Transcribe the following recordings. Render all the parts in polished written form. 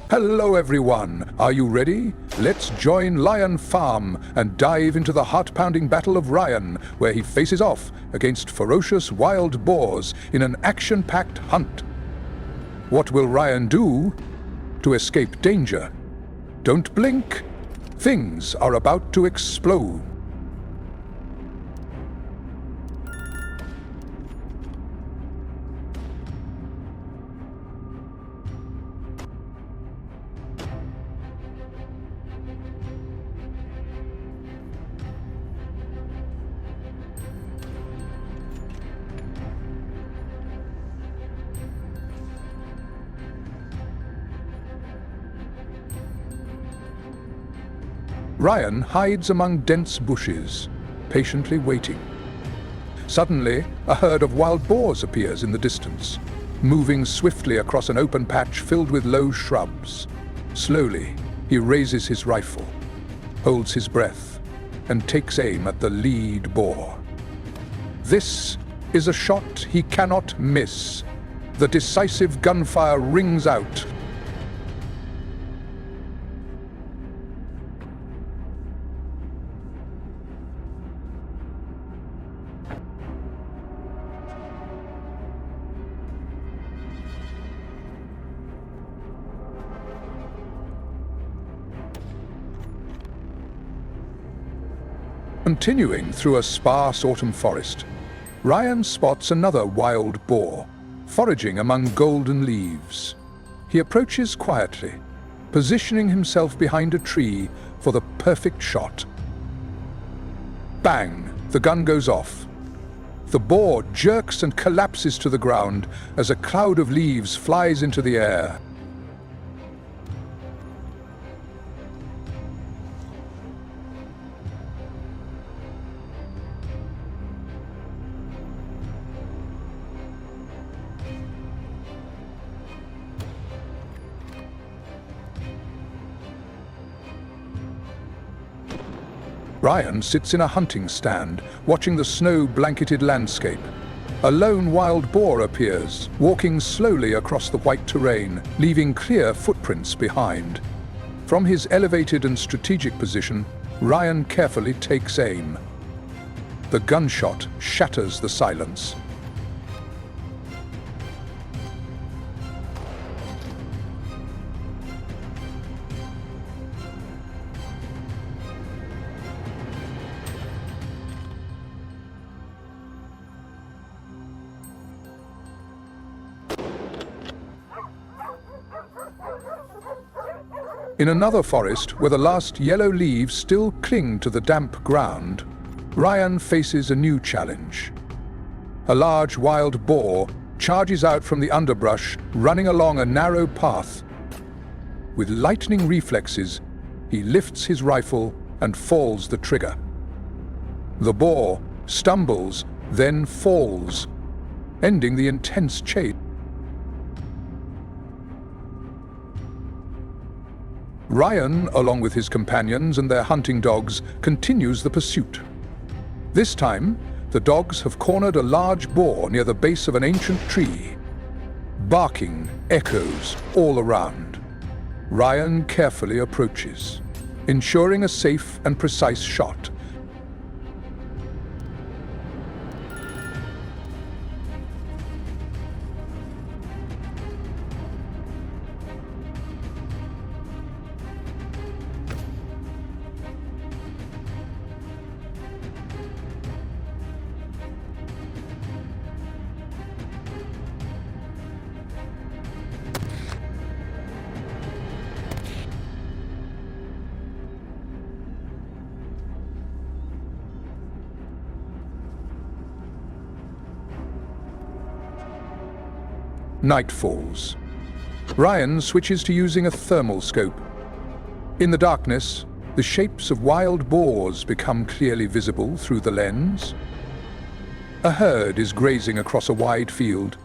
Hello everyone, are you ready? Let's join Lionfarm and dive into the heart-pounding battle of Ryan, where he faces off against ferocious wild boars in an action-packed hunt. What will Ryan do to escape danger? Don't blink. Things are about to explode. Ryan hides among dense bushes, patiently waiting. Suddenly, a herd of wild boars appears in the distance, moving swiftly across an open patch filled with low shrubs. Slowly, he raises his rifle, holds his breath, and takes aim at the lead boar. This is a shot he cannot miss. The decisive gunfire rings out. Continuing through a sparse autumn forest, Ryan spots another wild boar, foraging among golden leaves. He approaches quietly, positioning himself behind a tree for the perfect shot. Bang! The gun goes off. The boar jerks and collapses to the ground as a cloud of leaves flies into the air. Ryan sits in a hunting stand, watching the snow-blanketed landscape. A lone wild boar appears, walking slowly across the white terrain, leaving clear footprints behind. From his elevated and strategic position, Ryan carefully takes aim. The gunshot shatters the silence. In another forest, where the last yellow leaves still cling to the damp ground, Ryan faces a new challenge. A large wild boar charges out from the underbrush, running along a narrow path. With lightning reflexes, he lifts his rifle and falls the trigger. The boar stumbles, then falls, ending the intense chase. Ryan, along with his companions and their hunting dogs, continues the pursuit. This time, the dogs have cornered a large boar near the base of an ancient tree. Barking echoes all around. Ryan carefully approaches, ensuring a safe and precise shot. Night falls. Ryan switches to using a thermal scope. In the darkness, the shapes of wild boars become clearly visible through the lens. A herd is grazing across a wide field.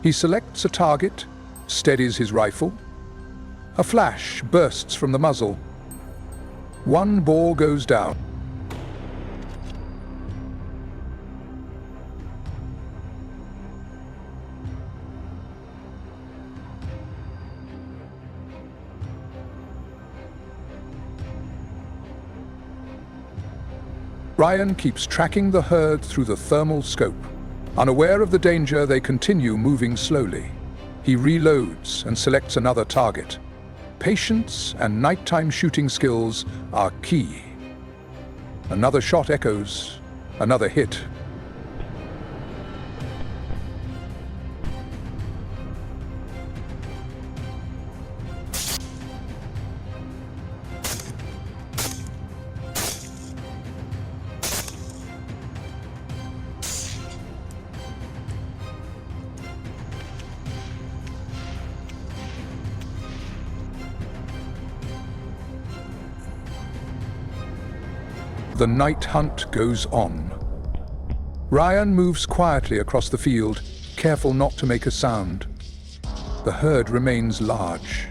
He selects a target, steadies his rifle. A flash bursts from the muzzle. One boar goes down. Ryan keeps tracking the herd through the thermal scope. Unaware of the danger, they continue moving slowly. He reloads and selects another target. Patience and nighttime shooting skills are key. Another shot echoes, another hit. The night hunt goes on. Ryan moves quietly across the field, careful not to make a sound. The herd remains large.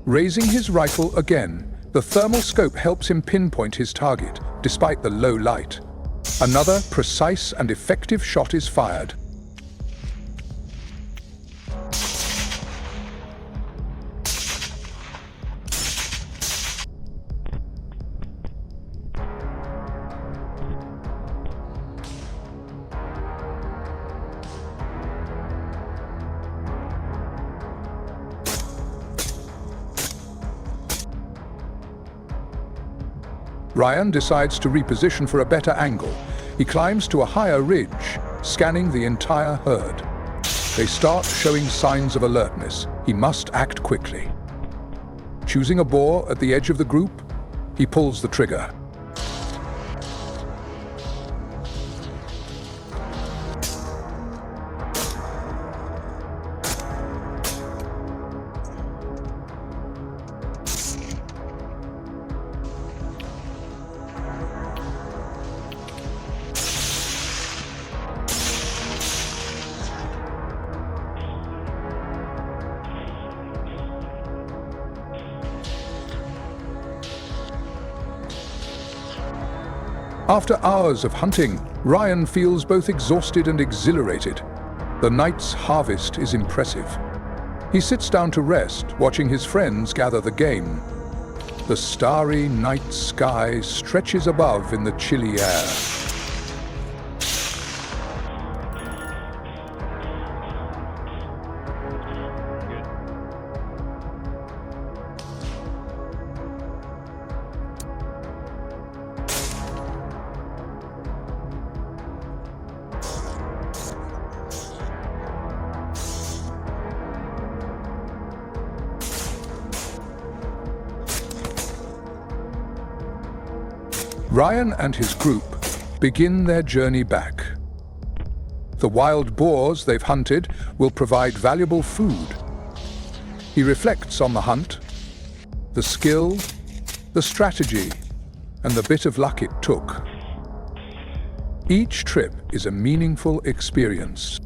Raising his rifle again, the thermal scope helps him pinpoint his target, despite the low light. Another precise and effective shot is fired. Ryan decides to reposition for a better angle. He climbs to a higher ridge, scanning the entire herd. They start showing signs of alertness. He must act quickly. Choosing a boar at the edge of the group, he pulls the trigger. After hours of hunting, Ryan feels both exhausted and exhilarated. The night's harvest is impressive. He sits down to rest, watching his friends gather the game. The starry night sky stretches above in the chilly air. Ryan and his group begin their journey back. The wild boars they've hunted will provide valuable food. He reflects on the hunt, the skill, the strategy, and the bit of luck it took. Each trip is a meaningful experience.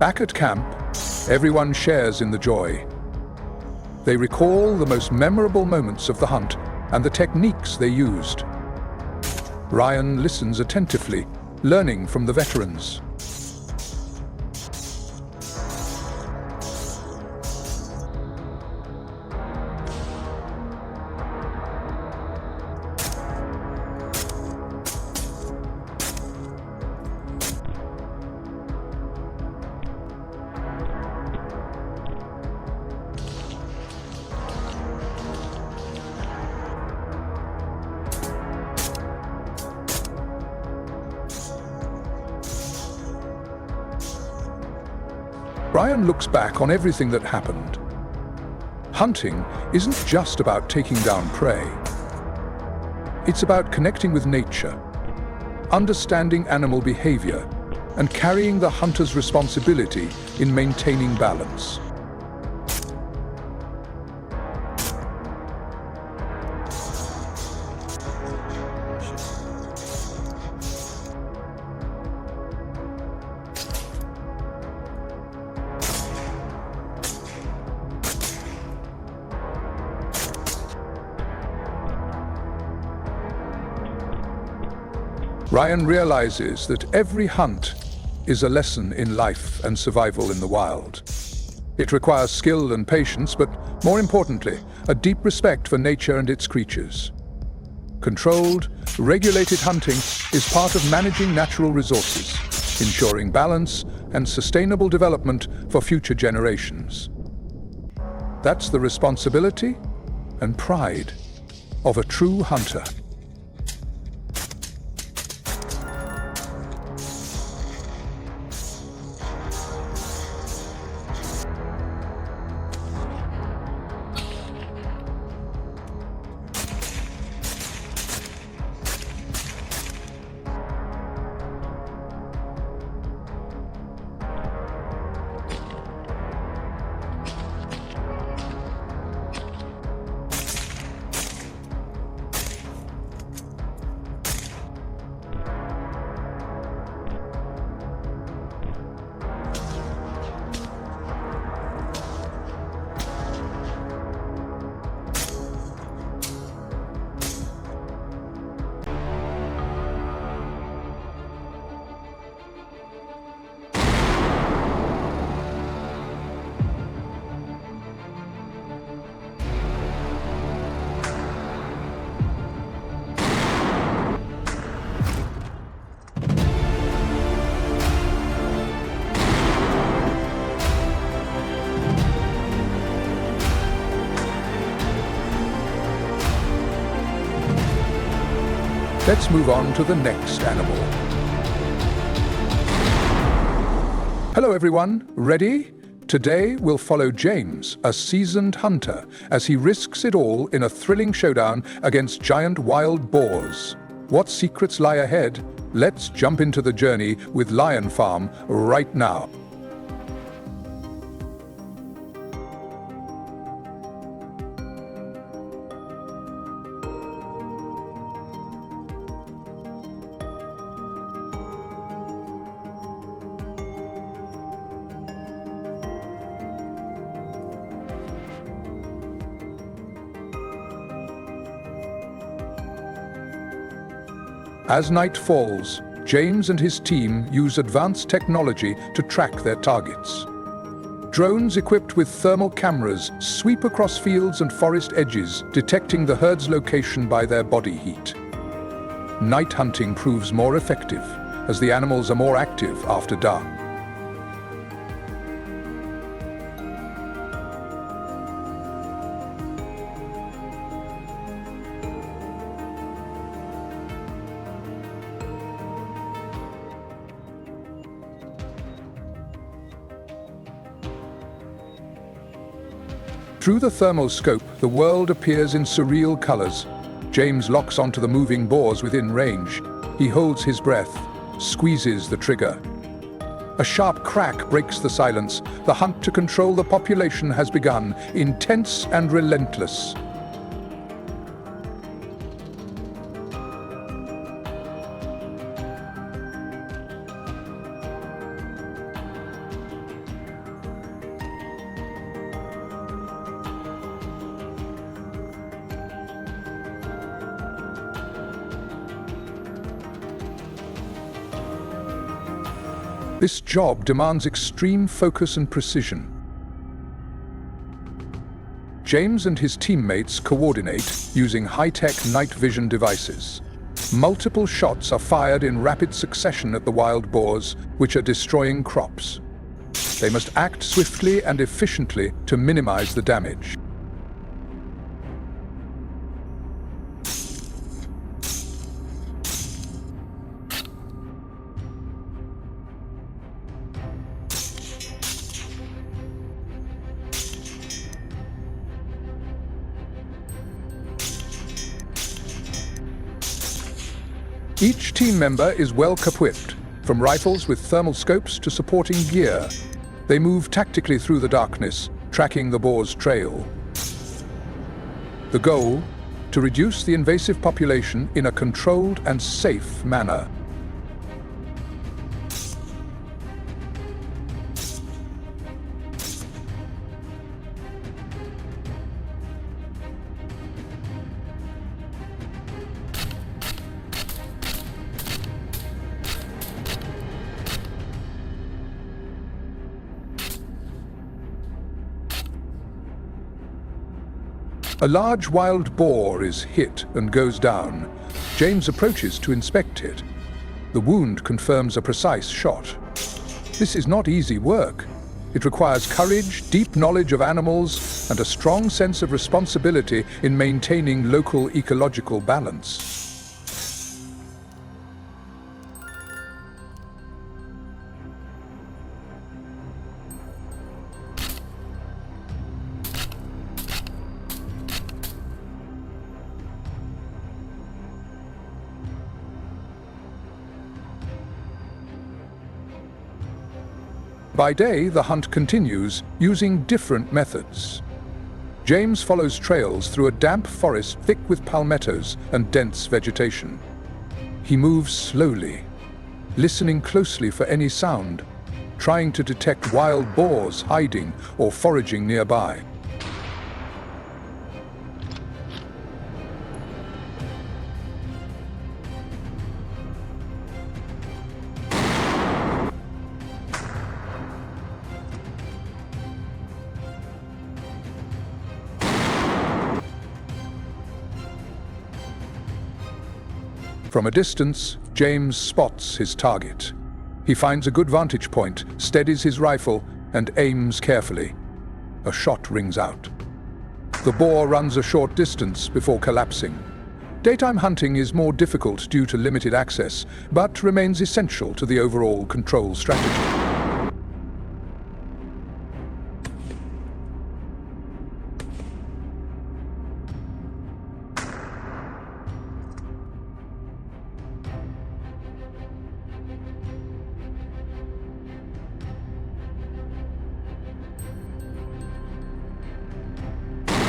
Back at camp, everyone shares in the joy. They recall the most memorable moments of the hunt and the techniques they used. Ryan listens attentively, learning from the veterans. Ryan looks back on everything that happened. Hunting isn't just about taking down prey. It's about connecting with nature, understanding animal behavior, and carrying the hunter's responsibility in maintaining balance. Ryan realizes that every hunt is a lesson in life and survival in the wild. It requires skill and patience, but more importantly, a deep respect for nature and its creatures. Controlled, regulated hunting is part of managing natural resources, ensuring balance and sustainable development for future generations. That's the responsibility and pride of a true hunter. Let's move on to the next animal. Hello everyone, ready? Today we'll follow James, a seasoned hunter, as he risks it all in a thrilling showdown against giant wild boars. What secrets lie ahead? Let's jump into the journey with Lionfarm right now. As night falls, James and his team use advanced technology to track their targets. Drones equipped with thermal cameras sweep across fields and forest edges, detecting the herd's location by their body heat. Night hunting proves more effective, as the animals are more active after dark. Through the thermal scope, the world appears in surreal colors. James locks onto the moving boars within range. He holds his breath, squeezes the trigger. A sharp crack breaks the silence. The hunt to control the population has begun, intense and relentless. This job demands extreme focus and precision. James and his teammates coordinate using high-tech night vision devices. Multiple shots are fired in rapid succession at the wild boars, which are destroying crops. They must act swiftly and efficiently to minimize the damage. Each team member is well equipped, from rifles with thermal scopes to supporting gear. They move tactically through the darkness, tracking the boar's trail. The goal? To reduce the invasive population in a controlled and safe manner. A large wild boar is hit and goes down. James approaches to inspect it. The wound confirms a precise shot. This is not easy work. It requires courage, deep knowledge of animals, and a strong sense of responsibility in maintaining local ecological balance. By day, the hunt continues, using different methods. James follows trails through a damp forest thick with palmettos and dense vegetation. He moves slowly, listening closely for any sound, trying to detect wild boars hiding or foraging nearby. From a distance, James spots his target. He finds a good vantage point, steadies his rifle, and aims carefully. A shot rings out. The boar runs a short distance before collapsing. Daytime hunting is more difficult due to limited access, but remains essential to the overall control strategy.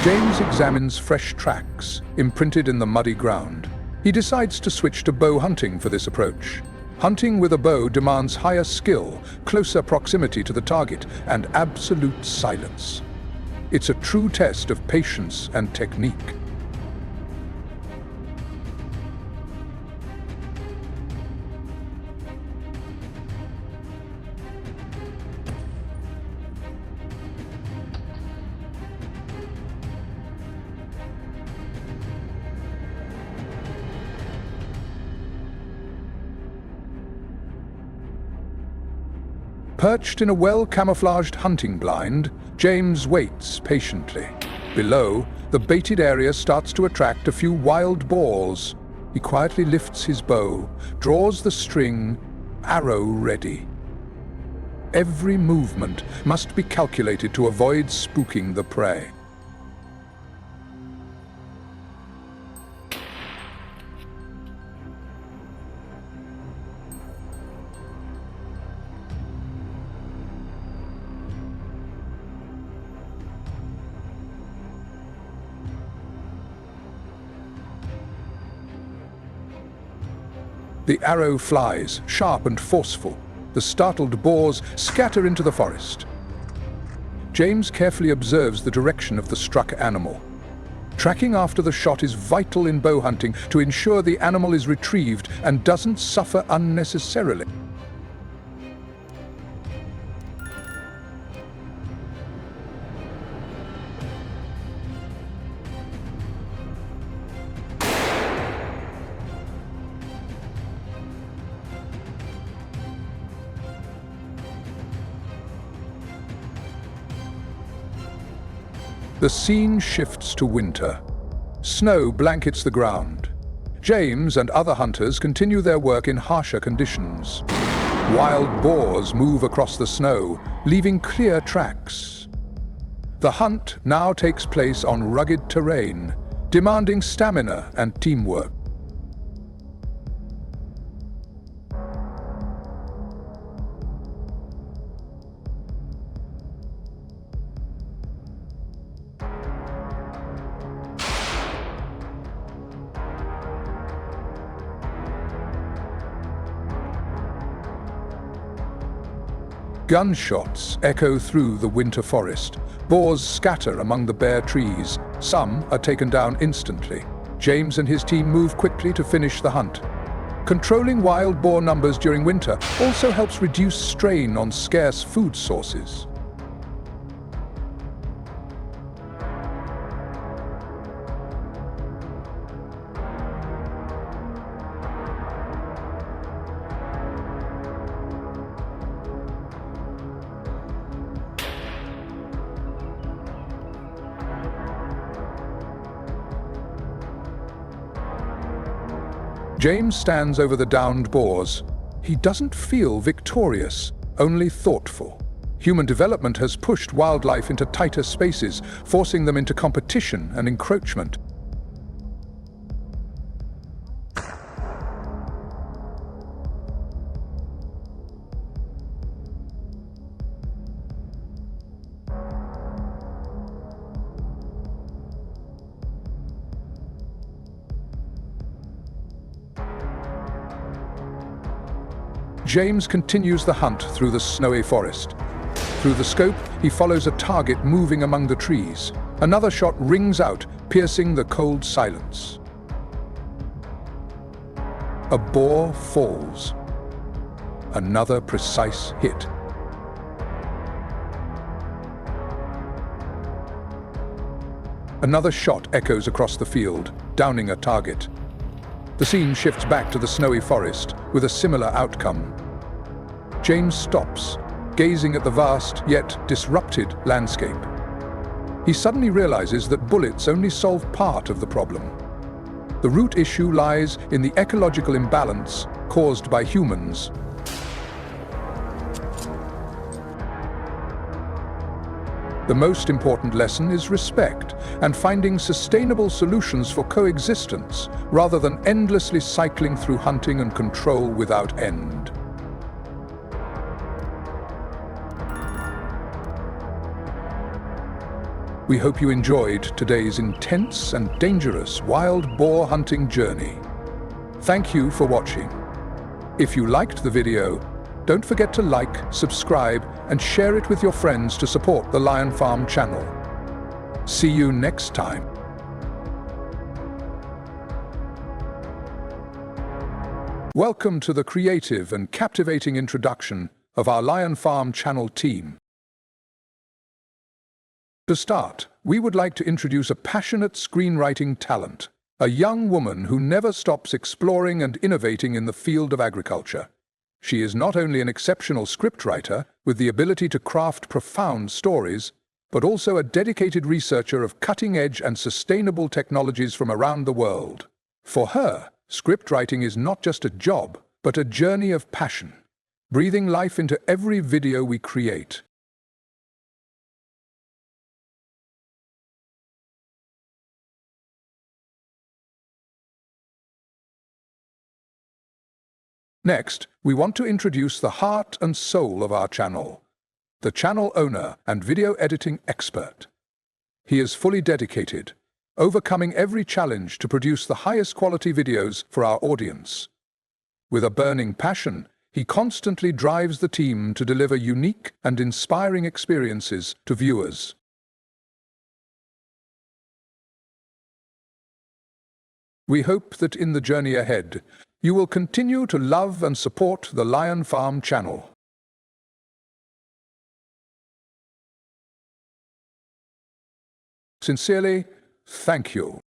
James examines fresh tracks, imprinted in the muddy ground. He decides to switch to bow hunting for this approach. Hunting with a bow demands higher skill, closer proximity to the target, and absolute silence. It's a true test of patience and technique. Perched in a well-camouflaged hunting blind, James waits patiently. Below, the baited area starts to attract a few wild boars. He quietly lifts his bow, draws the string, arrow ready. Every movement must be calculated to avoid spooking the prey. The arrow flies, sharp and forceful. The startled boars scatter into the forest. James carefully observes the direction of the struck animal. Tracking after the shot is vital in bow hunting to ensure the animal is retrieved and doesn't suffer unnecessarily. The scene shifts to winter. Snow blankets the ground. James and other hunters continue their work in harsher conditions. Wild boars move across the snow, leaving clear tracks. The hunt now takes place on rugged terrain, demanding stamina and teamwork. Gunshots echo through the winter forest. Boars scatter among the bare trees. Some are taken down instantly. James and his team move quickly to finish the hunt. Controlling wild boar numbers during winter also helps reduce strain on scarce food sources. James stands over the downed boars. He doesn't feel victorious, only thoughtful. Human development has pushed wildlife into tighter spaces, forcing them into competition and encroachment. James continues the hunt through the snowy forest. Through the scope, he follows a target moving among the trees. Another shot rings out, piercing the cold silence. A boar falls. Another precise hit. Another shot echoes across the field, downing a target. The scene shifts back to the snowy forest, with a similar outcome. James stops, gazing at the vast yet disrupted landscape. He suddenly realizes that bullets only solve part of the problem. The root issue lies in the ecological imbalance caused by humans. The most important lesson is respect and finding sustainable solutions for coexistence rather than endlessly cycling through hunting and control without end. We hope you enjoyed today's intense and dangerous wild boar hunting journey. Thank you for watching. If you liked the video, don't forget to like, subscribe, and share it with your friends to support the Lion Farm channel. See you next time. Welcome to the creative and captivating introduction of our Lion Farm channel team. To start, we would like to introduce a passionate screenwriting talent, a young woman who never stops exploring and innovating in the field of agriculture. She is not only an exceptional scriptwriter with the ability to craft profound stories, but also a dedicated researcher of cutting-edge and sustainable technologies from around the world. For her, scriptwriting is not just a job, but a journey of passion, breathing life into every video we create. Next, we want to introduce the heart and soul of our channel, the channel owner and video editing expert. He is fully dedicated, overcoming every challenge to produce the highest quality videos for our audience. With a burning passion, he constantly drives the team to deliver unique and inspiring experiences to viewers. We hope that in the journey ahead, you will continue to love and support the Lion Farm channel. Sincerely, thank you.